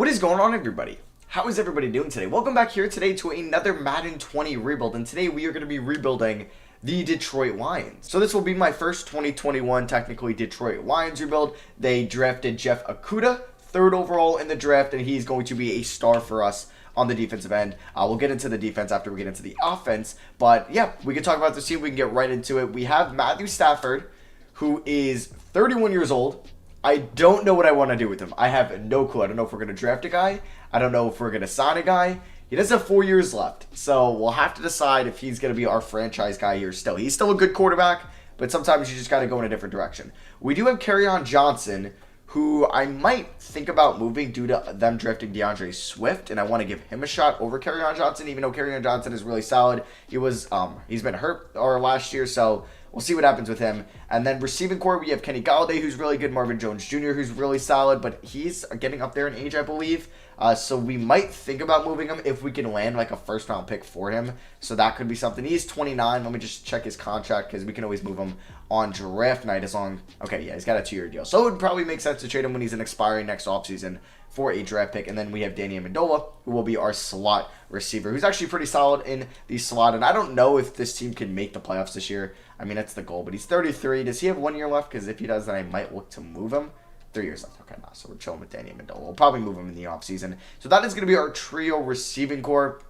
What is going on, everybody? How is everybody doing today? Welcome back here today to another Madden 20 rebuild, and today we are going to be rebuilding the Detroit Lions. So this will be my first 2021 technically Detroit Lions rebuild. They drafted Jeff Okudah, 3rd overall in the draft, and he's going to be a star for us on the defensive end. We'll get into the defense after we get into the offense, but yeah, we can talk about this team. We can get right into it. We have Matthew Stafford, who is 31 years old. I don't know what I want to do with him. I have no clue. I don't know if we're going to draft a guy. I don't know if we're going to sign a guy. He does have 4 years left, so we'll have to decide if he's going to be our franchise guy here still. He's still a good quarterback, but sometimes you just got to go in a different direction. We do have Kerryon Johnson, who I might think about moving due to them drafting DeAndre Swift, and I want to give him a shot over Kerryon Johnson, even though Kerryon Johnson is really solid. He's been hurt last year, so we'll see what happens with him. And then receiving core, we have Kenny Galladay, who's really good, Marvin Jones Jr., who's really solid, but he's getting up there in age, I believe. So we might think about moving him if we can land like a first-round pick for him. So that could be something. He's 29. Let me just check his contract because we can always move him on draft night as long. Okay, yeah, he's got a 2-year deal. So it would probably make sense to trade him when he's an expiring next offseason for a draft pick. And then we have Danny Amendola, who will be our slot receiver, who's actually pretty solid in the slot. And I don't know if this team can make the playoffs this year. I mean, that's the goal. But he's 33. Does he have 1 year left? Because if he does, then I might look to move him. 3 years left. Okay, so we're chilling with Danny Amendola. We'll probably move him in the offseason. So that is going to be our trio receiving core.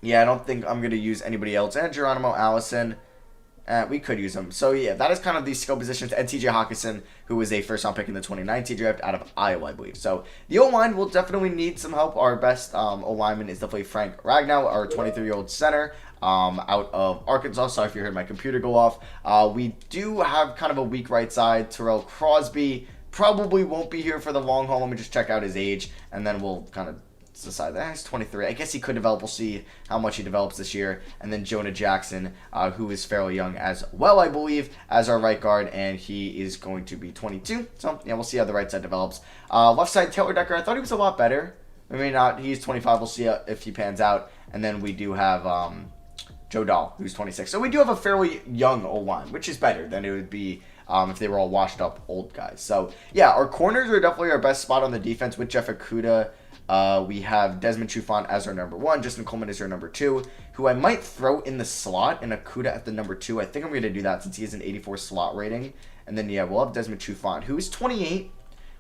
Yeah, I don't think I'm going to use anybody else. And Geronimo Allison. We could use him. So, yeah, that is kind of the skill positions. And TJ Hawkinson, who was a first-round pick in the 2019 draft out of Iowa, I believe. So, the O-line will definitely need some help. Our best O-lineman is definitely Frank Ragnow, our 23-year-old center out of Arkansas. Sorry if you heard my computer go off. We do have kind of a weak right side. Terrell Crosby probably won't be here for the long haul. Let me just check out his age, and then we'll kind of decide that he's 23. I guess he could develop. We'll see how much he develops this year. And then Jonah Jackson, who is fairly young as well, I believe, as our right guard, and he is going to be 22. So, yeah, we'll see how the right side develops. Left side, Taylor Decker, I thought he was a lot better. Maybe not. He's 25. We'll see if he pans out. And then we do have Joe Dahl, who's 26. So we do have a fairly young O-line, which is better than it would be if they were all washed up old guys. So, yeah, our corners are definitely our best spot on the defense with Jeff Okudah. We have Desmond Trufant as our number 1. Justin Coleman is our number 2, who I might throw in the slot and Okudah at the number 2. I think I'm going to do that since he has an 84 slot rating. And then, yeah, we'll have Desmond Trufant, who is 28.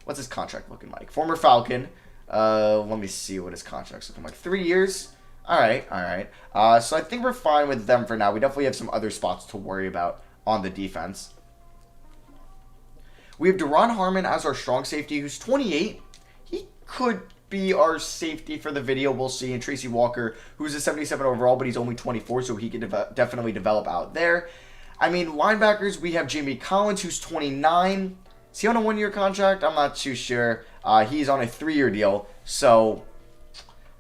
What's his contract looking like? Former Falcon. Let me see what his contract's looking like. 3 years. All right. So I think we're fine with them for now. We definitely have some other spots to worry about on the defense. We have Deron Harmon as our strong safety, who's 28. He could be our safety for the video. We'll see. And Tracy Walker, who's a 77 overall, but he's only 24, so he can definitely develop out there. I mean, linebackers, we have Jamie Collins, who's 29. Is he on a 1-year contract? I'm not too sure. He's on a 3-year deal, so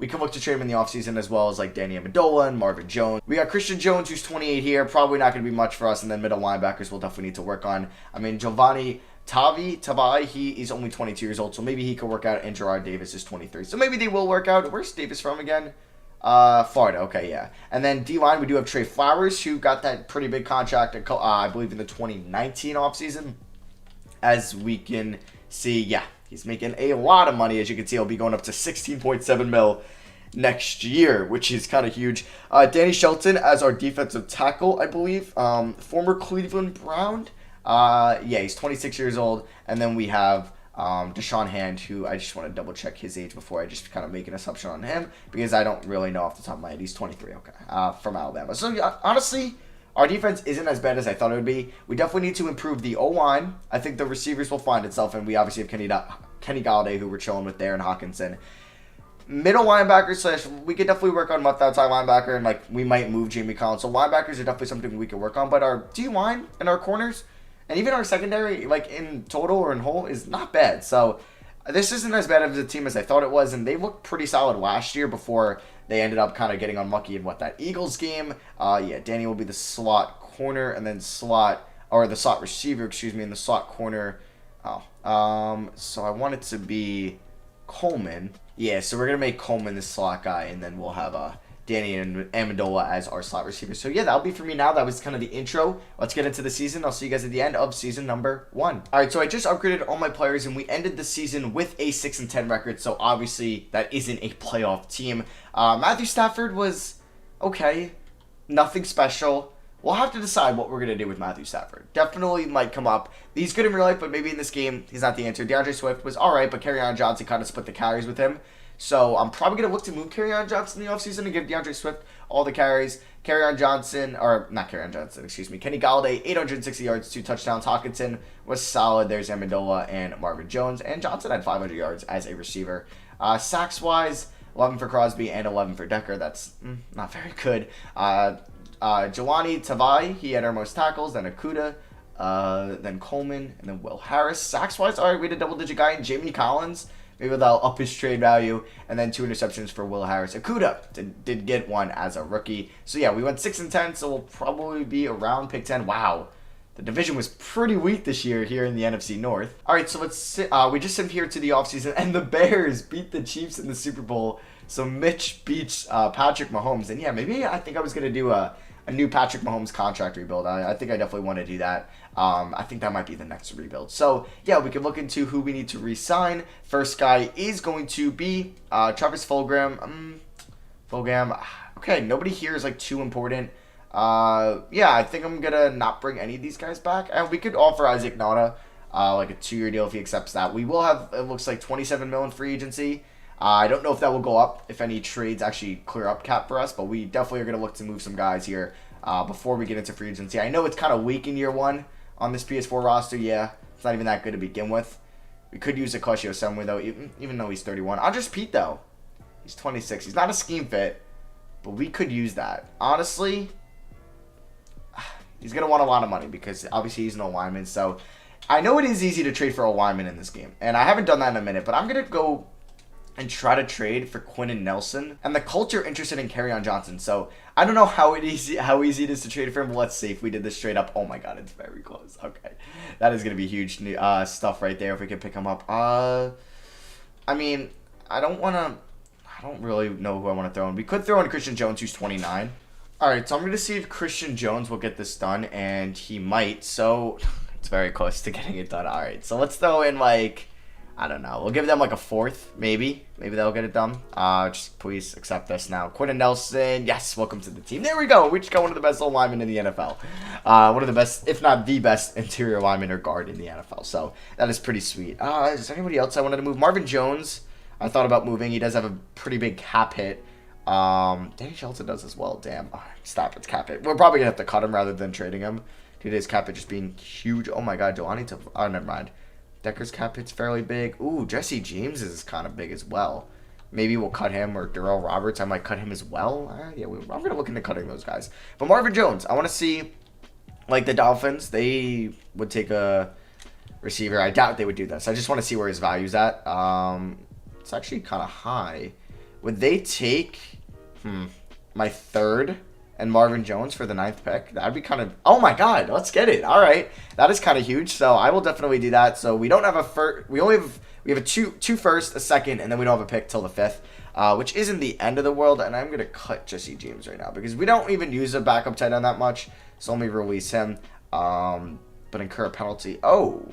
we can look to trade him in the offseason as well as like Danny Amendola and Marvin Jones. We got Christian Jones, who's 28 here. Probably not going to be much for us. And then middle linebackers we'll definitely need to work on. I mean, Giovanni Tabai, he is only 22 years old, so maybe he could work out, and Gerard Davis is 23. So maybe they will work out. Where's Davis from again? Florida, okay, yeah. And then D-line, we do have Trey Flowers, who got that pretty big contract, I believe, in the 2019 offseason. As we can see, yeah, he's making a lot of money. As you can see, he'll be going up to $16.7 million next year, which is kind of huge. Danny Shelton as our defensive tackle, I believe. Former Cleveland Brown. Yeah, he's 26 years old. And then we have Deshaun Hand, who I just want to double check his age before I just kind of make an assumption on him, because I don't really know off the top of my head. He's 23, okay, from Alabama. So, yeah, honestly, our defense isn't as bad as I thought it would be. We definitely need to improve the O-line. I think the receivers will find itself, and we obviously have Kenny Galladay, who we're chilling with there, and Hawkinson. Middle linebacker / we could definitely work on left outside linebacker, and like we might move Jamie Collins. So linebackers are definitely something we could work on, but our D-line and our corners and even our secondary, like in total or in whole, is not bad. So this isn't as bad of a team as I thought it was, and they looked pretty solid last year before they ended up kind of getting unlucky in that Eagles game. Yeah, Danny will be the slot corner, and then the slot receiver, and the slot corner. So I want it to be Coleman. Yeah, so we're going to make Coleman the slot guy, and then we'll have Danny and Amendola as our slot receivers. So yeah, that'll be for me now. That was kind of the intro. Let's get into the season. I'll see you guys at the end of season number 1. All right, so I just upgraded all my players, and we ended the season with a 6-10 record. So obviously that isn't a playoff team. Matthew Stafford was okay, nothing special. We'll have to decide what we're going to do with Matthew Stafford. Definitely might come up. He's good in real life, but maybe in this game, he's not the answer. DeAndre Swift was all right, but Kerryon Johnson kind of split the carries with him. So I'm probably going to look to move Kerryon Johnson in the offseason and give DeAndre Swift all the carries. Kenny Galladay, 860 yards, 2 touchdowns. Hawkinson was solid. There's Amendola and Marvin Jones. And Johnson had 500 yards as a receiver. Sacks-wise, 11 for Crosby and 11 for Decker. That's not very good. Jelani Tavai, he had our most tackles. Then Akuda, then Coleman, and then Will Harris. Sacks-wise, all right, we had a double-digit guy in Jamie Collins. Maybe that'll up his trade value. And then 2 interceptions for Will Harris. Akuda did get one as a rookie. So yeah, we went 6-10, so we'll probably be around pick 10. Wow. The division was pretty weak this year here in the NFC North. All right, so let's sit. We just sim here to the offseason, and the Bears beat the Chiefs in the Super Bowl. So Mitch beats Patrick Mahomes. And yeah, maybe I think I was going to do a new Patrick Mahomes contract rebuild. I think I definitely want to do that. I think that might be the next rebuild. So, yeah, we can look into who we need to re-sign. First guy is going to be Travis Fulgham. Okay, nobody here is, like, too important. Yeah, I think I'm going to not bring any of these guys back. And we could offer Isaac Nada, like, a 2-year deal if he accepts that. We will have, it looks like, $27 million free agency. I don't know if that will go up, if any trades actually clear up cap for us, but we definitely are going to look to move some guys here before we get into free agency. I know it's kind of weak in year 1 on this PS4 roster. Yeah, it's not even that good to begin with. We could use Akashio somewhere, though, even though he's 31. Andres Pete, though, he's 26. He's not a scheme fit, but we could use that. Honestly, he's going to want a lot of money because obviously he's no lineman. So I know it is easy to trade for a lineman in this game, and I haven't done that in a minute, but I'm going to go and try to trade for Quinn and Nelson. And the Colts are interested in Kerryon Johnson. So I don't know how easy it is to trade for him. But let's see if we did this straight up. Oh my god, it's very close. Okay. That is going to be huge stuff right there if we can pick him up. I mean, I don't really know who I want to throw in. We could throw in Christian Jones, who's 29. Alright, so I'm going to see if Christian Jones will get this done. And he might. So it's very close to getting it done. Alright, so let's throw in like, I don't know. We'll give them like a 4th, maybe. Maybe they'll get it done. Just please accept this now. Quinn and Nelson. Yes, welcome to the team. There we go. We just got one of the best old linemen in the NFL. One of the best, if not the best, interior lineman or guard in the NFL. So that is pretty sweet. Is there anybody else I wanted to move? Marvin Jones, I thought about moving. He does have a pretty big cap hit. Danny Shelton does as well. Damn. Stop. It's cap hit. We're probably going to have to cut him rather than trading him. Dude, his cap hit just being huge. Oh my god. Never mind. Decker's cap hit's fairly big. Ooh, Jesse James is kind of big as well. Maybe we'll cut him, or Darrell Roberts. I might cut him as well. Yeah, I'm going to look into cutting those guys. But Marvin Jones, I want to see, like the Dolphins, they would take a receiver. I doubt they would do this. I just want to see where his value's at. It's actually kind of high. Would they take my 3rd and Marvin Jones for the 9th pick? That'd be kind of, oh my god, let's get it. All right, that is kind of huge. So I will definitely do that. So we don't have a first. We have a two first, a 2nd, and then we don't have a pick till the 5th, which isn't the end of the world. And I'm gonna cut Jesse James right now because we don't even use a backup tight end that much. So let me release him, but incur a penalty. Oh,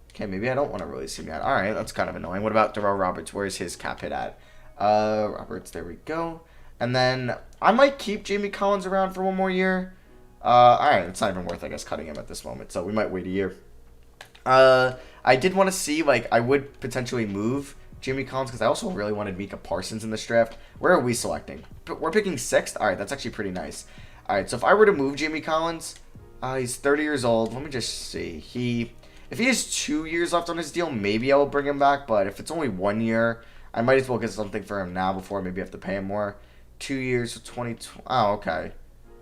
okay, maybe I don't want to release him yet. All right, that's kind of annoying. What about Darrell Roberts? Where's his cap hit at? Roberts, there we go. And then I might keep Jamie Collins around for 1 more year. Alright, it's not even worth, I guess, cutting him at this moment. So we might wait a year. I did want to see, like, I would potentially move Jamie Collins because I also really wanted Micah Parsons in this draft. Where are we selecting? We're picking 6th? Alright, that's actually pretty nice. Alright, so if I were to move Jamie Collins, he's 30 years old. Let me just see. If he has 2 years left on his deal, maybe I will bring him back. But if it's only 1 year, I might as well get something for him now before maybe I have to pay him more. 2 years, so 2020. Oh, okay.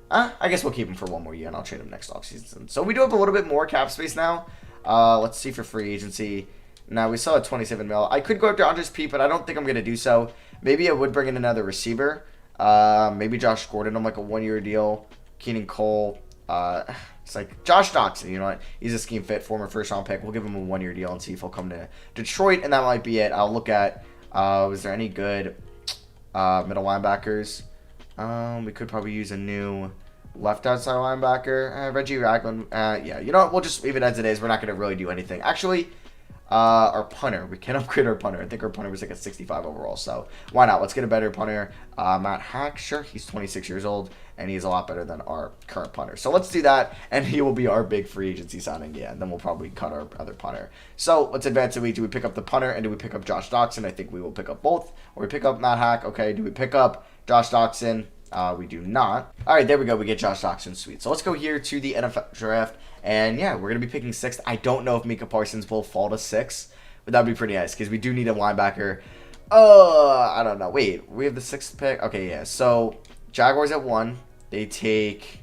I guess we'll keep him for 1 more year, and I'll trade him next offseason. So we do have a little bit more cap space now. Let's see for free agency. Now, we still have 27 mil. I could go after Andres Pete, but I don't think I'm going to do so. Maybe I would bring in another receiver. Maybe Josh Gordon on like a 1-year deal. Keenan Cole. It's like Josh Doxson, you know what? He's a scheme fit, former first-round pick. We'll give him a 1-year deal and see if he'll come to Detroit, and that might be it. I'll look at, was there any good middle linebackers? We could probably use a new left outside linebacker. Reggie Ragland. Yeah, you know what? We'll just leave it as it is. We're not going to really do anything. Actually, our punter. We can upgrade our punter. I think our punter was like a 65 overall. So why not? Let's get a better punter. Matt Hack. Sure, he's 26 years old. And he's a lot better than our current punter. So let's do that. And he will be our big free agency signing. Yeah, and then we'll probably cut our other punter. So let's advance a week. Do we pick up the punter and do we pick up Josh Doxson? I think we will pick up both. Or we pick up Matt Hack. Okay, do we pick up Josh Doxson? We do not. All right, there we go. We get Josh Doxson. Sweet. So let's go here to the NFL draft. And yeah, we're going to be picking 6th. I don't know if Micah Parsons will fall to 6, but that would be pretty nice because we do need a linebacker. I don't know. Wait, we have the 6th pick? Okay, yeah. So Jaguars at 1. They take,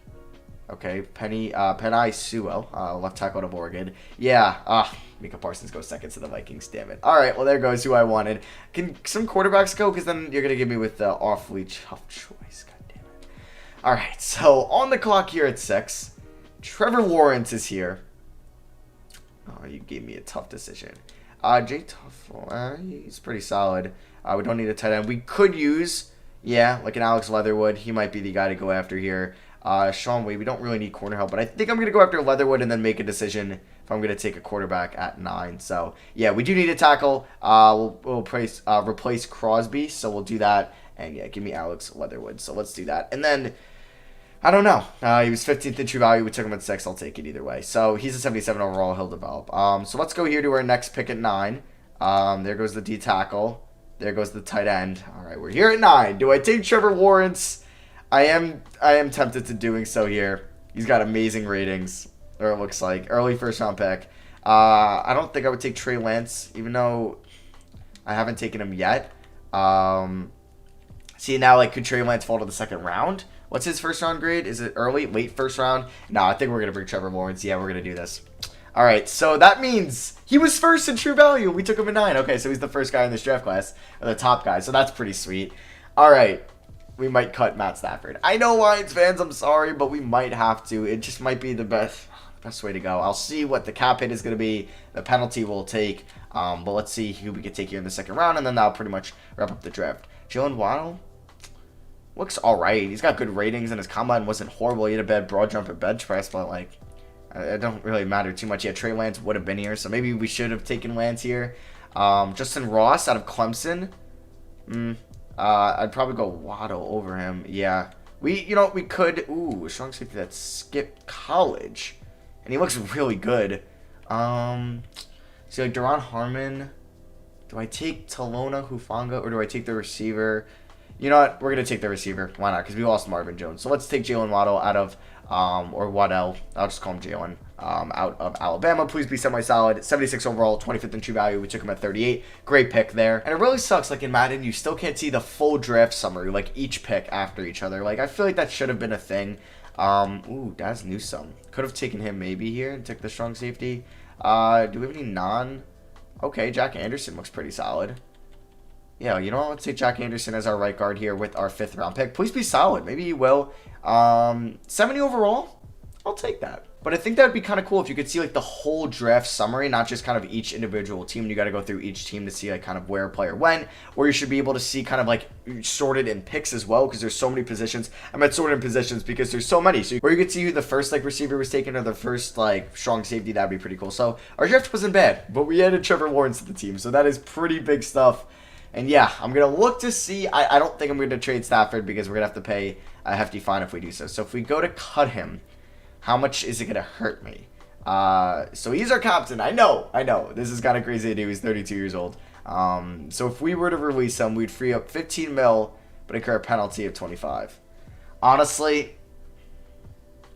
okay, Penei Sewell, left tackle out of Oregon. Yeah, Micah Parsons goes 2nd to the Vikings, damn it. All right, well, there goes who I wanted. Can some quarterbacks go? Because then you're going to give me with the awfully tough choice. God damn it. All right, so on the clock here at 6, Trevor Lawrence is here. Oh, you gave me a tough decision. Jay Tuffle, he's pretty solid. We don't need a tight end. We could use... Yeah, like an Alex Leatherwood. He might be the guy to go after here. Sean Wade, we don't really need corner help, but I think I'm going to go after Leatherwood and then make a decision if I'm going to take a quarterback at 9. So, yeah, we do need a tackle. We'll replace Crosby, so we'll do that. And, yeah, give me Alex Leatherwood. So let's do that. And then, I don't know. He was 15th in true value. We took him at 6. I'll take it either way. So he's a 77 overall. He'll develop. So let's go here to our next pick at 9. There goes the D tackle. There goes the tight end. All right, we're here at 9. Do I take Trevor Lawrence? I am tempted to doing so here. He's got amazing ratings, or it looks like. Early first-round pick. I don't think I would take Trey Lance, even though I haven't taken him yet. See, now, like, could Trey Lance fall to the 2nd round? What's his first-round grade? Is it early, late first round? No, I think we're going to bring Trevor Lawrence. Yeah, we're going to do this. All right, so that means he was 1st in true value. We took him at 9. Okay, so he's the first guy in this draft class, or the top guy, so that's pretty sweet. All right, we might cut Matt Stafford. I know Lions fans, I'm sorry, but we might have to. It just might be the best way to go. I'll see what the cap hit is going to be, the penalty we'll take, but let's see who we could take here in the 2nd round, and then that'll pretty much wrap up the draft. Jalen Waddle looks all right. He's got good ratings, and his combine wasn't horrible. He had a bad broad jump and bench press, but, like, it don't really matter too much. Yeah, Trey Lance would have been here, so maybe we should have taken Lance here. Justin Ross out of Clemson. I'd probably go Waddle over him. Yeah. We could... Ooh, a strong safety that skipped college. And he looks really good. See, like, Deron Harmon. Do I take Talona Hufanga, or do I take the receiver? You know what? We're going to take the receiver. Why not? Because we lost Marvin Jones. So let's take Jalen Waddle out of... or Waddell, I'll just call him Jalen, out of Alabama. Please be semi-solid. 76 overall, 25th in true value. We took him at 38. Great pick there. And it really sucks, like in Madden, you still can't see the full draft summary, like each pick after each other. Like, I feel like that should have been a thing. Ooh, Daz Newsome. Could have taken him maybe here and took the strong safety. Do we have any non? Okay, Jack Anderson looks pretty solid. Yeah, you know what? Let's take Jack Anderson as our right guard here with our 5th round pick. Please be solid. Maybe you will. 70 overall? I'll take that. But I think that would be kind of cool if you could see, like, the whole draft summary, not just kind of each individual team. You got to go through each team to see, like, kind of where a player went. Or you should be able to see kind of, like, sorted in picks as well, because there's so many positions. I meant sorted in positions because there's so many. So, or you could see who the first, like, receiver was taken or the first, like, strong safety. That'd be pretty cool. So, our draft wasn't bad, but we added Trevor Lawrence to the team. So, that is pretty big stuff. And, yeah, I'm going to look to see. I don't think I'm going to trade Stafford because we're going to have to pay a hefty fine if we do so. So, if we go to cut him, how much is it going to hurt me? So he's our captain. I know. This is kind of crazy to do. He's 32 years old. So if we were to release him, we'd free up 15 mil, but incur a penalty of 25. Honestly,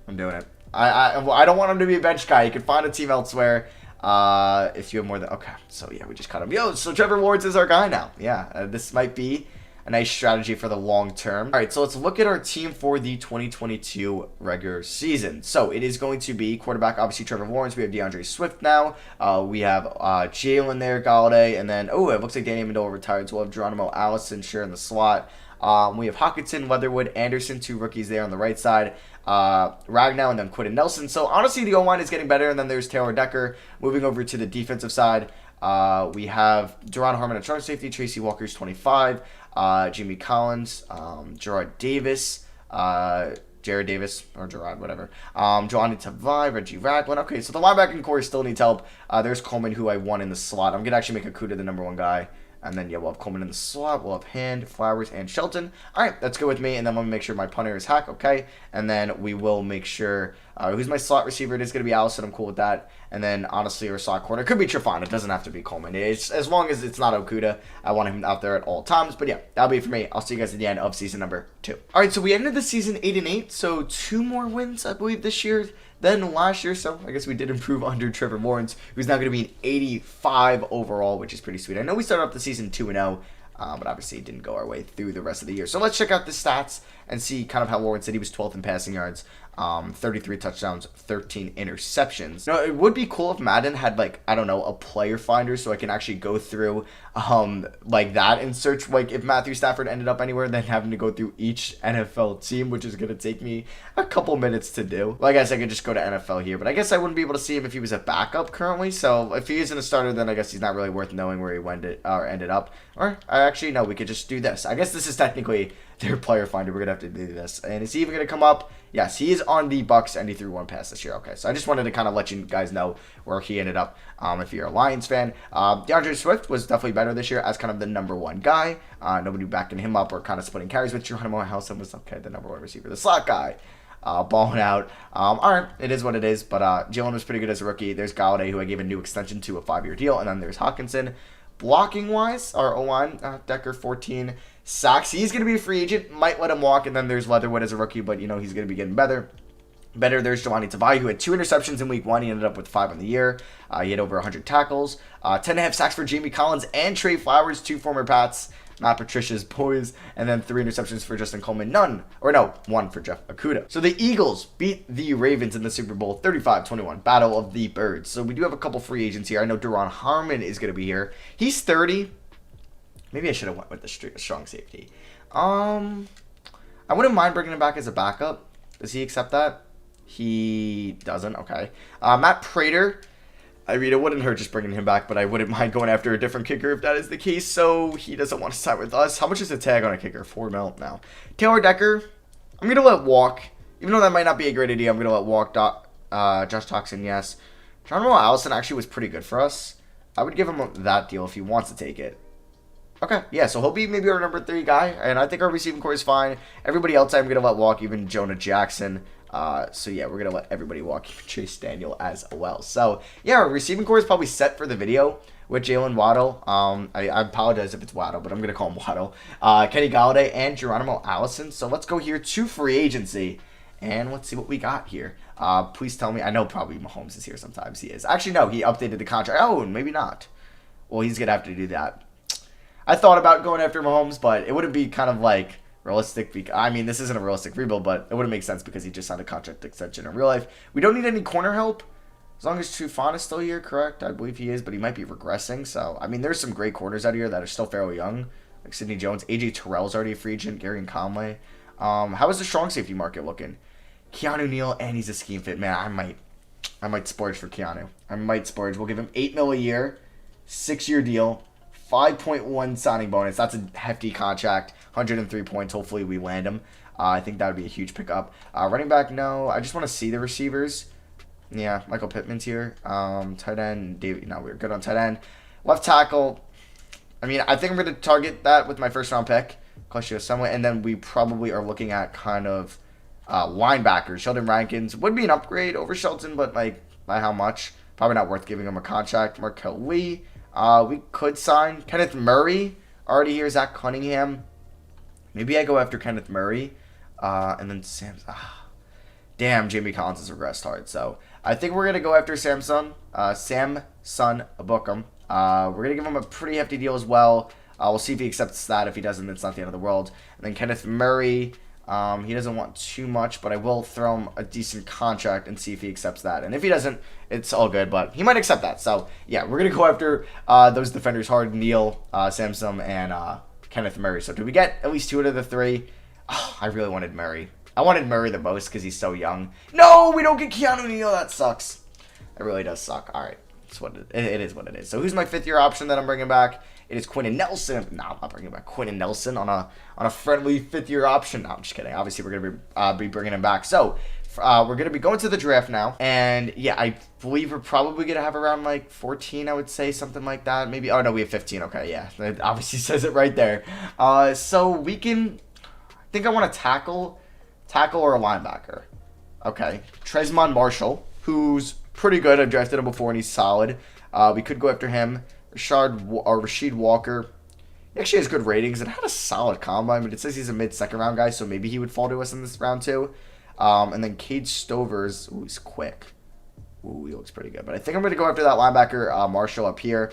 I'm doing it. I don't want him to be a bench guy. You can find a team elsewhere. If you have more than... Okay, so yeah, we just cut him. Yo, so Trevor Lawrence is our guy now. Yeah, this might be a nice strategy for the long term. All right, so let's look at our team for the 2022 regular season. So it is going to be quarterback, obviously Trevor Lawrence. We have DeAndre Swift now. We have Jalen there, Galladay, and then, oh, it looks like Danny Amendola retired. So we'll have Geronimo Allison share in the slot. We have Hockenson, Leatherwood, Anderson, 2 rookies there on the right side. Ragnow, and then Quentin Nelson. So honestly, the O-line is getting better, and then there's Taylor Decker moving over to the defensive side. We have Duron Harmon at strong safety, Tracy Walker's 25, Jamie Collins, Gerard Davis, Jared Davis, or Gerard, whatever. Johnny Tavai, Reggie Ragland. Okay, so the linebacking core still needs help. There's Coleman, who I won in the slot. I'm going to actually make Akuda the number 1 guy. And then, yeah, we'll have Coleman in the slot. We'll have Hand, Flowers, and Shelton. All right, that's good with me. And then let me make sure my punter is Hack, okay? And then we will make sure who's my slot receiver. It is going to be Allison. I'm cool with that. And then, honestly, our slot corner could be Trefon. It doesn't have to be Coleman. It's, as long as it's not Okuda, I want him out there at all times. But, yeah, that'll be it for me. I'll see you guys at the end of season number 2. All right, so we ended the season 8-8. So 2 more wins, I believe, this year than last year. So I guess we did improve under Trevor Lawrence, who's now going to be an 85 overall, which is pretty sweet. I know we started off the season 2-0, but obviously it didn't go our way through the rest of the year. So let's check out the stats and see kind of how Lawrence did. He was 12th in passing yards, 33 touchdowns, 13 interceptions. Now, it would be cool if Madden had, like, I don't know, a player finder so I can actually go through like that and search, like, if Matthew Stafford ended up anywhere, then having to go through each NFL team, which is going to take me a couple minutes to do. Well, I guess I could just go to NFL here, but I guess I wouldn't be able to see him if he was a backup currently. So if he isn't a starter, then I guess he's not really worth knowing where he went or ended up. Or I actually no, we could just do this. I guess this is technically their player finder. We're gonna have to do this. And is he even gonna come up? Yes, he is on the Bucks, and he threw 1 pass this year. Okay, so I just wanted to kind of let you guys know where he ended up. If you're a Lions fan, DeAndre Swift was definitely better this year as kind of the number 1 guy. Nobody backing him up or kind of splitting carries with Geronimo Allison was okay, the number 1 receiver, the slot guy. Balling out. All right, it is what it is. But Jalen was pretty good as a rookie. There's Galladay, who I gave a new extension to, a 5-year deal, and then there's Hawkinson. Blocking wise, our O-line, Decker, 14 sacks. He's going to be a free agent. Might let him walk. And then there's Leatherwood as a rookie, but, you know, he's going to be getting better. There's Jelani Tavai, who had 2 interceptions in week 1. He ended up with 5 on the year. He had over 100 tackles. 10.5 sacks for Jamie Collins and Trey Flowers, 2 former Pats. Not Patricia's boys. And then 3 interceptions for Justin Coleman. 1 for Jeff Okuda. So the Eagles beat the Ravens in the Super Bowl 35-21. Battle of the Birds. So we do have a couple free agents here. I know Duron Harmon is going to be here. He's 30. Maybe I should have went with the strong safety. I wouldn't mind bringing him back as a backup. Does he accept that? He doesn't. Okay. Matt Prater. I mean, it wouldn't hurt just bringing him back, but I wouldn't mind going after a different kicker if that is the case. So he doesn't want to sign with us. How much is the tag on a kicker? $4 million now. Taylor Decker, I'm going to let walk. Even though that might not be a great idea, I'm going to let walk. Josh Toxin, yes. Geronimo Allison actually was pretty good for us. I would give him that deal if he wants to take it. Okay, yeah, so he'll be maybe our number 3 guy, and I think our receiving core is fine. Everybody else I'm going to let walk, even Jonah Jackson. So yeah, we're going to let everybody walk, Chase Daniel as well. So yeah, our receiving core is probably set for the video with Jalen Waddle. I apologize if it's Waddle, but I'm going to call him Waddle. Kenny Galladay and Geronimo Allison. So let's go here to free agency, and let's see what we got here. Please tell me. I know probably Mahomes is here sometimes. He is. Actually, no, he updated the contract. Oh, maybe not. Well, he's going to have to do that. I thought about going after Mahomes, but it wouldn't be kind of like realistic. I mean, this isn't a realistic rebuild, but it wouldn't make sense because he just signed a contract extension in real life. We don't need any corner help as long as Trufant is still here, correct? I believe he is, but he might be regressing. So, I mean, there's some great corners out here that are still fairly young, like Sidney Jones. AJ Terrell's already a free agent. Gary and Conley. How is the strong safety market looking? Keanu Neal, and he's a scheme fit. Man, I might splurge for Keanu. I might splurge. We'll give him $8 million a year, 6-year deal. 5.1 signing bonus. That's a hefty contract. 103 points. Hopefully we land him. I think that would be a huge pickup. Running back, no. I just want to see the receivers. Yeah, Michael Pittman's here. Tight end, David. No, we're good on tight end. Left tackle. I mean, I think I'm going to target that with my first round pick. Clutch somewhat. And then we probably are looking at kind of linebackers. Sheldon Rankins would be an upgrade over Shelton, but like by how much? Probably not worth giving him a contract. Markel Lee. We could sign Kenneth Murray. Already here, Zach Cunningham. Maybe I go after Kenneth Murray. And then damn, Jamie Collins has regressed hard. So I think we're going to go after Samson Ebukam. We're going to give him a pretty hefty deal as well. We'll see if he accepts that. If he doesn't, it's not the end of the world. And then Kenneth Murray. He doesn't want too much, but I will throw him a decent contract and see if he accepts that. And if he doesn't, it's all good, but he might accept that. So, yeah, we're going to go after those defenders hard, Neal, Samson, and Kenneth Murray. So, did we get at least 2 out of the 3? Oh, I really wanted Murray. I wanted Murray the most because he's so young. No, we don't get Keanu Neal. That sucks. That really does suck. All right. it's what it is what it is. So who's my 5th-year option that I'm bringing back? It is Quentin Nelson. No, I'm not bringing back Quentin Nelson on a friendly 5th-year option. No, I'm just kidding. Obviously, we're gonna be bringing him back. So we're gonna be going to the draft now, and yeah, I believe we're probably gonna have around like 14. I would say something like that. Maybe. Oh no, we have 15. Okay, yeah, it obviously says it right there. So we can. I think I want to tackle or a linebacker. Okay, Trezmon Marshall, who's pretty good. I've drafted him before, and he's solid. We could go after him. Rasheed Walker. He actually has good ratings and had a solid combine, but it says he's a mid-second round guy, so maybe he would fall to us in this round too. And then Cade Stovers. Ooh, he's quick. Ooh, he looks pretty good. But I think I'm going to go after that linebacker, Marshall, up here.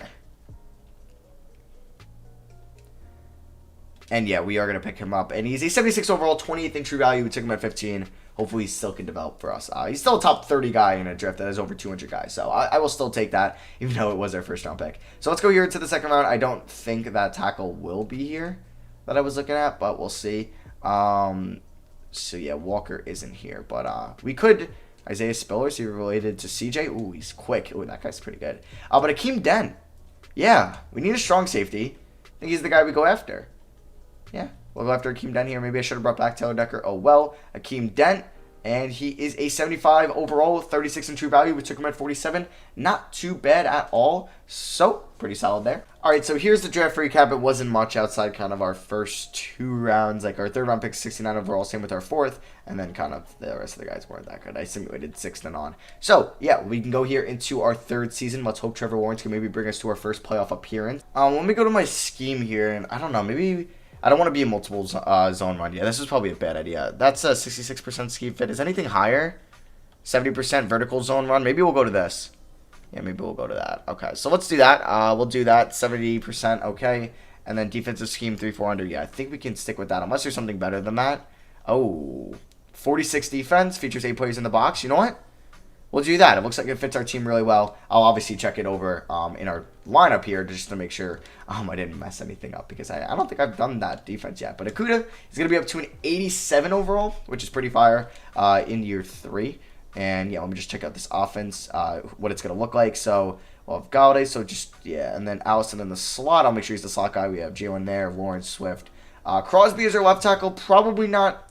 And yeah, we are going to pick him up. And he's a 76 overall, 28th in true value. We took him at 15. Hopefully he still can develop for us. He's still a top 30 guy in a draft that has over 200 guys. So I will still take that, even though it was our first round pick. So let's go here to the second round. I don't think that tackle will be here that I was looking at, but we'll see. So yeah, Walker isn't here. But we could... Isaiah Spiller, is he related to CJ? Ooh, he's quick. Ooh, that guy's pretty good. But Akeem Dent. Yeah, we need a strong safety. I think he's the guy we go after. Yeah, we'll go after Akeem Dent here. Maybe I should have brought back Taylor Decker. Oh, well. Akeem Dent. And he is a 75 overall, 36 in true value. We took him at 47. Not too bad at all. So, pretty solid there. All right, so here's the draft recap. It wasn't much outside kind of our first 2 rounds. Like our 3rd round pick, 69 overall. Same with our 4th. And then kind of the rest of the guys weren't that good. I simulated 6th and on. So, yeah, we can go here into our 3rd season. Let's hope Trevor Lawrence can maybe bring us to our first playoff appearance. Let me go to my scheme here. And I don't know, maybe... I don't want to be a multiple zone run. Yeah, this is probably a bad idea. That's a 66% scheme fit. Is anything higher? 70% vertical zone run. Maybe we'll go to this. Yeah, maybe we'll go to that. Okay, so let's do that. We'll do that. 70%. Okay. And then defensive scheme 3-4 under. Yeah, I think we can stick with that unless there's something better than that. Oh, 46 defense. Features 8 players in the box. You know what? We'll do that. It looks like it fits our team really well. I'll obviously check it over in our lineup here just to make sure I didn't mess anything up because I don't think I've done that defense yet. But Okudah is going to be up to an 87 overall, which is pretty fire in year 3. And yeah, let me just check out this offense, what it's going to look like. So we'll have Galladay, so just, yeah, and then Allison in the slot. I'll make sure he's the slot guy. We have Jalen there, Lawrence, Swift. Crosby is our left tackle. Probably not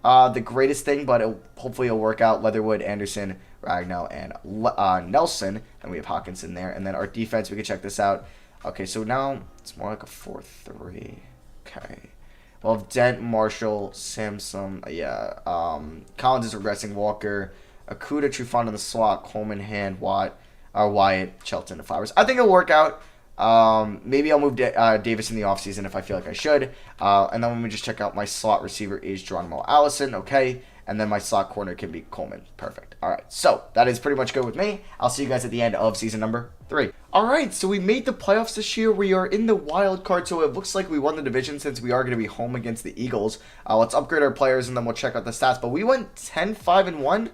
the greatest thing, but hopefully it'll work out. Leatherwood, Anderson, Ragnall, and Nelson. And we have Hawkinson there. And then our defense, we can check this out. Okay, so now it's more like a 4-3. Okay. Well, Dent, Marshall, Samson, yeah. Collins is regressing, Walker, Okudah, Trufant in the slot, Coleman, Hand, Wyatt, Shelton, and Flowers. I think it'll work out. Maybe I'll move Davis in the offseason if I feel like I should. And then let me just check out my slot receiver is Geronimo Allison. Okay. And then my slot corner can be Coleman. Perfect. All right. So that is pretty much good with me. I'll see you guys at the end of season number 3. All right. So we made the playoffs this year. We are in the wild card. So it looks like we won the division since we are going to be home against the Eagles. Let's upgrade our players and then we'll check out the stats. But we went 10-5-1.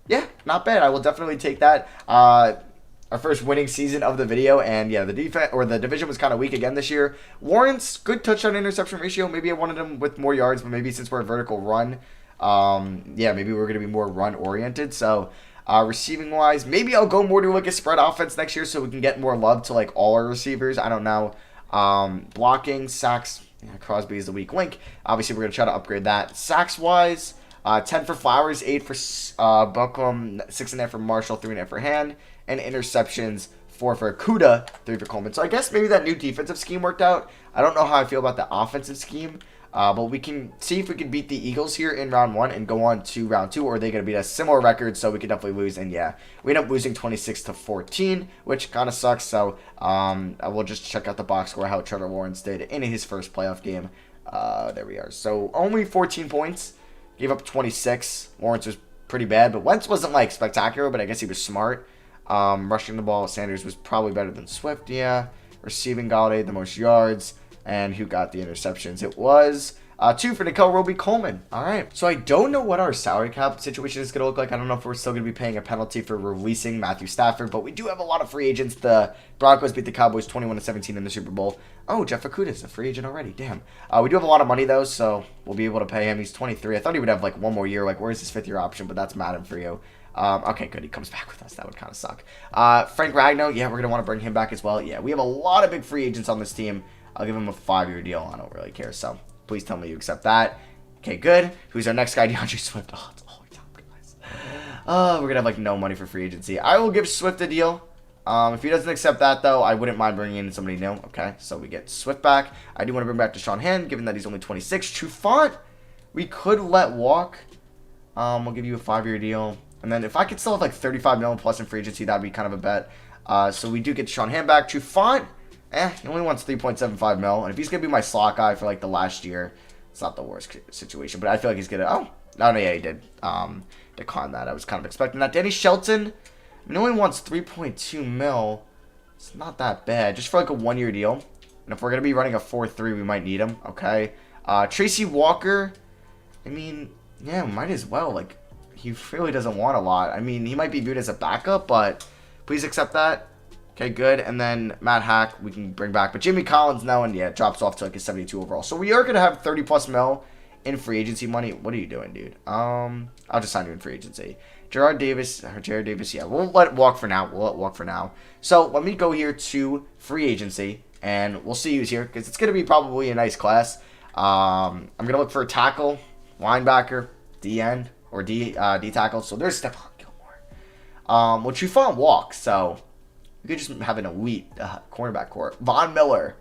Yeah, not bad. I will definitely take that. Our first winning season of the video, and yeah, the defense or the division was kind of weak again this year. Lawrence, good touchdown interception ratio. Maybe I wanted him with more yards, but maybe since we're a vertical run, yeah, maybe we're going to be more run oriented. So receiving wise, maybe I'll go more to like a spread offense next year so we can get more love to like all our receivers. I don't know. Blocking, sacks, yeah, Crosby is the weak link. Obviously, we're going to try to upgrade that. Sacks wise, 10 for Flowers, 8 for Buckham, 6.5 for Marshall, 3.5 for Hand. And interceptions, 4 for Okudah, 3 for Coleman. So I guess maybe that new defensive scheme worked out. I don't know how I feel about the offensive scheme. But we can see if we can beat the Eagles here in round 1 and go on to round 2. Or are they going to beat a similar record? So we could definitely lose. And yeah, we end up losing 26-14, which kind of sucks. So I will just check out the box score, how Trevor Lawrence did in his first playoff game. There we are. So only 14 points. Gave up 26. Lawrence was pretty bad. But Wentz wasn't like spectacular, but I guess he was smart. Rushing the ball, Sanders was probably better than Swift, yeah. Receiving, Galladay, the most yards. And who got the interceptions? It was 2 for Nicole Roby Coleman. All right. So I don't know what our salary cap situation is going to look like. I don't know if we're still going to be paying a penalty for releasing Matthew Stafford. But we do have a lot of free agents. The Broncos beat the Cowboys 21-17 in the Super Bowl. Oh, Jeff Okudah is a free agent already. Damn. We do have a lot of money, though, so we'll be able to pay him. He's 23. I thought he would have, like, one more year. Like, where's his 5th-year option? But that's Madden for you. Okay, good. He comes back with us. That would kind of suck. Frank Ragnow, yeah, we're going to want to bring him back as well. Yeah, we have a lot of big free agents on this team. I'll give him a 5-year deal. I don't really care, so please tell me you accept that. Okay, good. Who's our next guy? DeAndre Swift. Oh, it's all top guys. We're going to have, like, no money for free agency. I will give Swift a deal. If he doesn't accept that, though, I wouldn't mind bringing in somebody new. Okay, so we get Swift back. I do want to bring back Deshaun Hand, given that he's only 26. Trufant, we could let walk. We'll give you a 5-year deal. And then if I could still have like 35 million plus in free agency, that'd be kind of a bet. So we do get Deshaun Hand back. Trufant, he only wants 3.75 mil. And if he's going to be my slot guy for like the last year, it's not the worst situation. But I feel like he's going to, no, yeah, he did decline that. I was kind of expecting that. Danny Shelton, he only wants 3.2 mil. It's not that bad. Just for like a 1-year deal. And if we're going to be running a 4-3, we might need him. Okay. Tracy Walker, I mean, yeah, might as well. Like, he really doesn't want a lot. I mean, he might be viewed as a backup, but please accept that. Okay, good. And then Matt Hack, we can bring back. But Jimmy Collins now, and yeah, drops off to like a 72 overall. So we are going to have 30 plus mil in free agency money. What are you doing, dude? I'll just sign you in free agency. Jared Davis, yeah, we'll let it walk for now. So let me go here to free agency, and we'll see who's here, because it's going to be probably a nice class. I'm going to look for a tackle, linebacker, D-end, or D tackle. So there's Stafford Gilmore. Well, Trufant walks, so you could just have an elite cornerback core. Von Miller,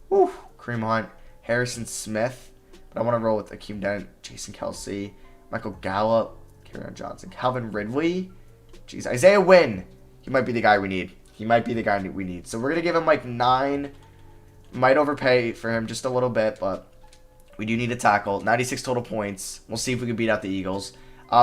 Kareem Hunt, Harrison Smith. But I want to roll with Akeem Dent, Jason Kelsey, Michael Gallup, Kerryon Johnson, Calvin Ridley. Jeez, Isaiah Wynn. He might be the guy we need. So we're gonna give him like 9. Might overpay for him just a little bit, but we do need a tackle. 96 total points. We'll see if we can beat out the Eagles.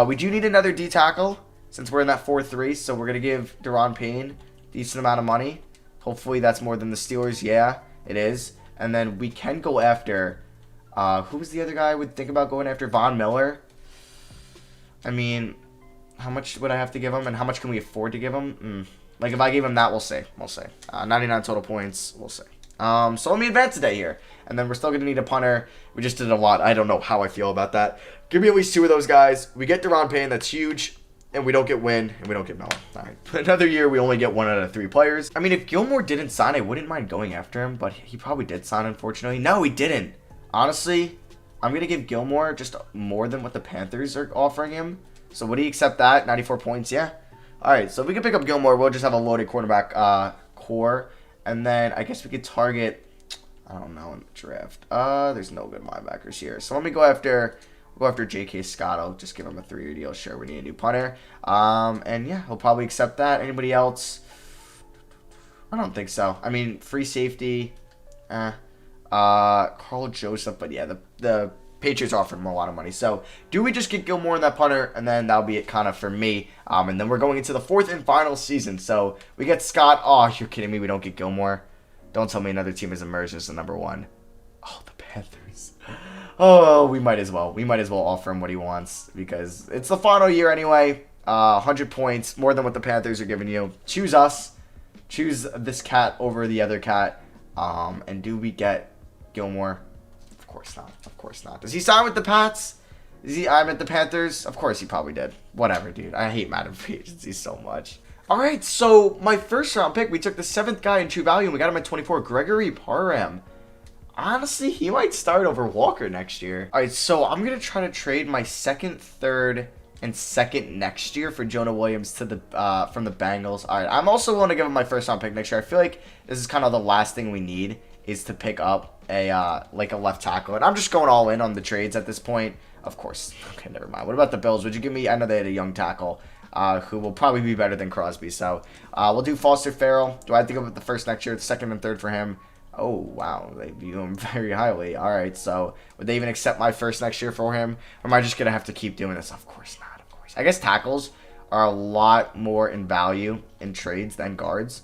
We do need another D tackle since we're in that 4-3. So we're gonna give Deron Payne a decent amount of money. Hopefully that's more than the Steelers. Yeah, it is. And then we can go after. Who was the other guy I would think about going after? Von Miller. I mean, how much would I have to give him, and how much can we afford to give him? Like, if I gave him that, we'll see. 99 total points, we'll see. So let me advance today here. And then we're still going to need a punter. We just did a lot. I don't know how I feel about that. Give me at least 2 of those guys. We get Deron Payne, that's huge. And we don't get Wynn, and we don't get Mellon. All right. Another year, we only get 1 out of 3 players. I mean, if Gilmore didn't sign, I wouldn't mind going after him. But he probably did sign, unfortunately. No, he didn't. Honestly, I'm going to give Gilmore just more than what the Panthers are offering him. So would he accept that? 94 points, yeah. All right, so if we can pick up Gilmore, we'll just have a loaded cornerback core. And then I guess we could target, I don't know, in the draft. There's no good linebackers here. So let me go after J.K. Scott. I'll just give him a 3-year deal. Sure, we need a new punter. And yeah, he'll probably accept that. Anybody else? I don't think so. I mean, free safety. Carl Joseph, but yeah, the Patriots offered him a lot of money. So do we just get Gilmore in that punter, and then that'll be it kind of for me. And then we're going into the 4th and final season. So we get Scott. Oh, you're kidding me. We don't get Gilmore. Don't tell me another team is emerged as the number 1. Oh, the Panthers. Oh, we might as well. We might as well offer him what he wants because it's the final year anyway. 100 points, more than what the Panthers are giving you. Choose us. Choose this cat over the other cat. And do we get Gilmore? Of course not. Of course not. Does he sign with the Pats? I'm at the Panthers? Of course he probably did. Whatever, dude. I hate Madden free agency so much. All right, so my first round pick, we took the 7th guy in true value, and we got him at 24, Gregory Parham. Honestly, he might start over Walker next year. All right, so I'm going to try to trade my 2nd, 3rd, and 2nd next year for Jonah Williams to the from the Bengals. All right, I'm also willing to give him my first round pick next year. I feel like this is kind of the last thing we need is to pick up a like a left tackle. And I'm just going all in on the trades at this point. Of course. Okay, never mind. What about the Bills? Would you give me? I know they had a young tackle who will probably be better than Crosby. So we'll do Foster Farrell. Do I have to go with the 1st next year? The 2nd and 3rd for him. Oh, wow. They view him very highly. All right, so would they even accept my 1st next year for him? Or am I just going to have to keep doing this? Of course not, of course. I guess tackles are a lot more in value in trades than guards.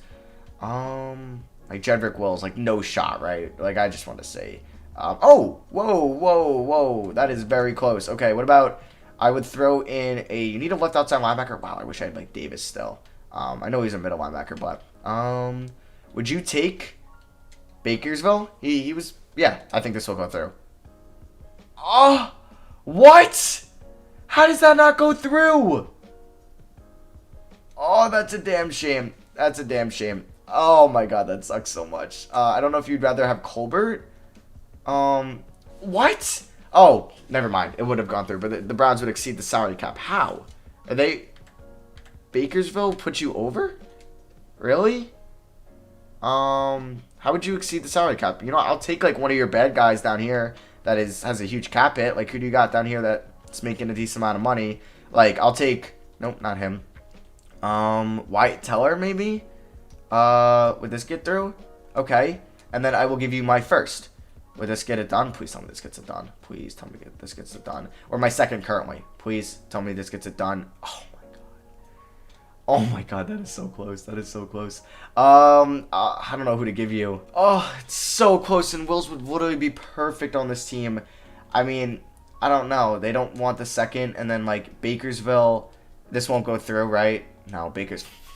Like Jedrick Wills, like no shot, right? Like I just want to say. Whoa. That is very close. Okay, what about I would throw in you need a left outside linebacker? Wow, I wish I had like Davis still. I know he's a middle linebacker, but would you take Bakersville? He was, yeah, I think this will go through. Oh, what? How does that not go through? Oh, that's a damn shame. That's a damn shame. Oh my god, that sucks so much. I don't know if you'd rather have Colbert. What? Oh, never mind. It would have gone through, but the Browns would exceed the salary cap. How? Are they... Bakersville put you over? Really? How would you exceed the salary cap? You know, I'll take like one of your bad guys down here that has a huge cap hit. Like, who do you got down here that's making a decent amount of money? Like, I'll take... Nope, not him. Wyatt Teller, maybe? Would this get through? Okay. And then I will give you my first. Would this get it done? Please tell me this gets it done. Please tell me this gets it done. Or my second currently. Please tell me this gets it done. Oh my god. Oh my god, that is so close. That is so close. I don't know who to give you. Oh, it's so close, and Wills would literally be perfect on this team. I mean, I don't know. They don't want the second, and then like Bakersville, this won't go through, right? No,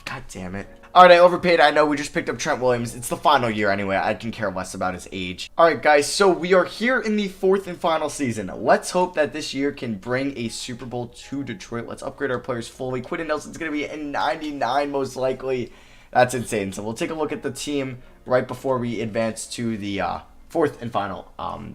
God damn it. Alright, I overpaid. I know we just picked up Trent Williams. It's the final year anyway. I can care less about his age. Alright, guys. So we are here in the fourth and final season. Let's hope that this year can bring a Super Bowl to Detroit. Let's upgrade our players fully. Quentin Nelson's going to be in 99 most likely. That's insane. So we'll take a look at the team right before we advance to the fourth and final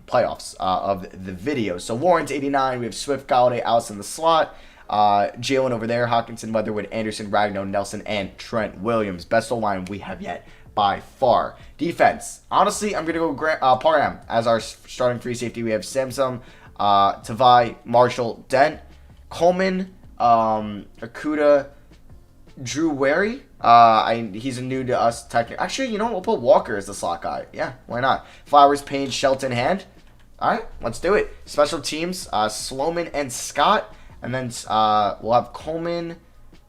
playoffs of the video. So Lawrence 89. We have Swift, Galladay, Allison in the slot. Jalen over there, Hawkinson, Leatherwood, Anderson, Ragnow, Nelson, and Trent Williams. Best O-line we have yet by far. Defense. Honestly, I'm going to go Parham as our starting free safety. We have Samsung, Tavai, Marshall, Dent, Coleman, Akuda, Drew Wary. He's new to us technically. Actually, you know what? We'll put Walker as the slot guy. Yeah, why not? Flowers, Payne, Shelton, Hand. All right, let's do it. Special teams, Sloman and Scott. And then we'll have Coleman.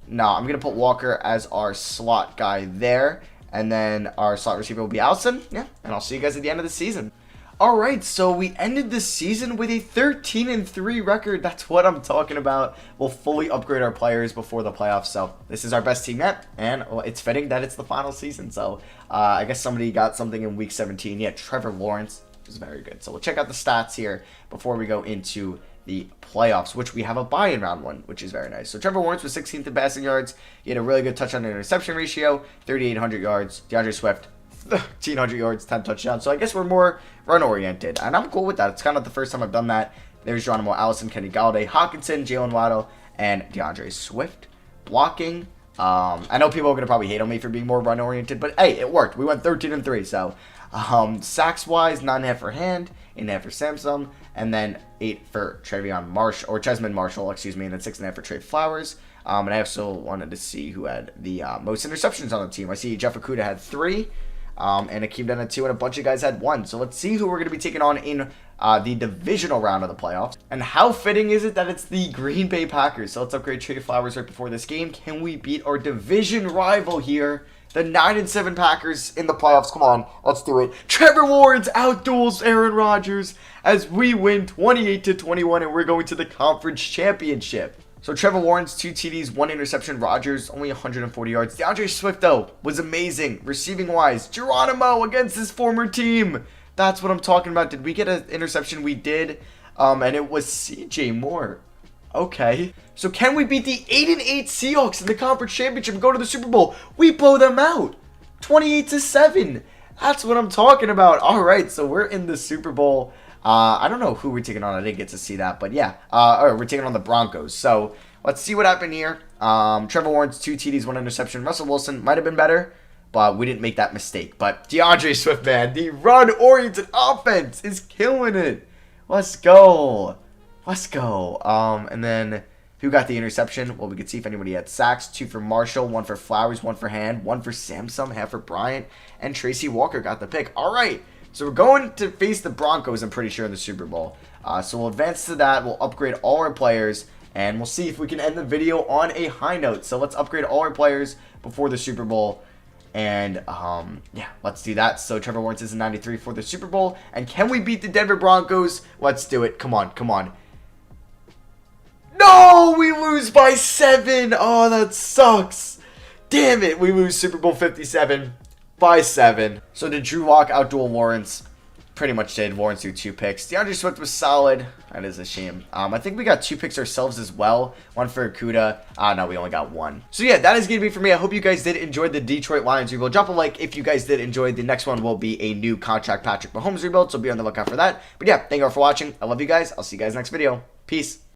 No, I'm going to put Walker as our slot guy there. And then our slot receiver will be Allison. Yeah, and I'll see you guys at the end of the season. All right, so we ended the season with a 13-3 record. That's what I'm talking about. We'll fully upgrade our players before the playoffs. So this is our best team yet. And well, it's fitting that it's the final season. So I guess somebody got something in week 17. Yeah, Trevor Lawrence was very good. So we'll check out the stats here before we go into the playoffs, which we have a bye in round one, which is very nice. So Trevor Lawrence was 16th in passing yards. He had a really good touchdown to interception ratio, 3,800 yards. DeAndre Swift, 1,300 yards, 10 touchdowns. So I guess we're more run-oriented, and I'm cool with that. It's kind of the first time I've done that. There's Geronimo Allison, Kenny Galladay, Hawkinson, Jalen Waddle, and DeAndre Swift. Blocking. I know people are going to probably hate on me for being more run-oriented, but hey, it worked. We went 13-3, so sacks-wise, 9.5 for Hand, 8.5 for Samsung, and then 8 for Chesmond Marshall, excuse me, and then 6.5 for Trey Flowers. And I also wanted to see who had the most interceptions on the team. I see Jeff Okudah had 3, and Akeem Dunn had 2, and a bunch of guys had 1. So let's see who we're going to be taking on in the divisional round of the playoffs. And how fitting is it that it's the Green Bay Packers? So let's upgrade Trey Flowers right before this game. Can we beat our division rival here? The 9-7 Packers in the playoffs. Come on, let's do it. Trevor Lawrence outduels Aaron Rodgers as we win 28-21, and we're going to the conference championship. So Trevor Lawrence, 2 TDs, 1 interception. Rodgers, only 140 yards. DeAndre Swift, though, was amazing. Receiving-wise, Geronimo against his former team. That's what I'm talking about. Did we get an interception? We did, and it was CJ Moore. Okay. So can we beat the 8-8 Seahawks in the conference championship and go to the Super Bowl? We blow them out. 28-7. That's what I'm talking about. All right, so we're in the Super Bowl. I don't know who we're taking on. I didn't get to see that, but yeah. All right, we're taking on the Broncos. So let's see what happened here. Trevor Lawrence, 2 TDs, 1 interception. Russell Wilson might have been better, but we didn't make that mistake. But DeAndre Swift, man, the run-oriented offense is killing it. Let's go. Let's go. And then who got the interception? Well, we could see if anybody had sacks. 2 for Marshall, 1 for Flowers, 1 for Hand, 1 for Samsung, half for Bryant, and Tracy Walker got the pick. All right. So we're going to face the Broncos, I'm pretty sure, in the Super Bowl. So we'll advance to that. We'll upgrade all our players, and we'll see if we can end the video on a high note. So let's upgrade all our players before the Super Bowl. And, yeah, let's do that. So Trevor Lawrence is in 93 for the Super Bowl. And can we beat the Denver Broncos? Let's do it. Come on, come on. No, we lose by 7. Oh, that sucks. Damn it, we lose Super Bowl 57 by 7. So did Drew Lock outduel Lawrence? pretty much did. Warren threw 2 picks. DeAndre Swift was solid. That is a shame. I think we got 2 picks ourselves as well. 1 for Okuda. No, we only got 1. So yeah, that is going to be for me. I hope you guys did enjoy the Detroit Lions rebuild. Drop a like if you guys did enjoy. The next one will be a new contract Patrick Mahomes rebuild, so be on the lookout for that. But yeah, thank you all for watching. I love you guys. I'll see you guys next video. Peace.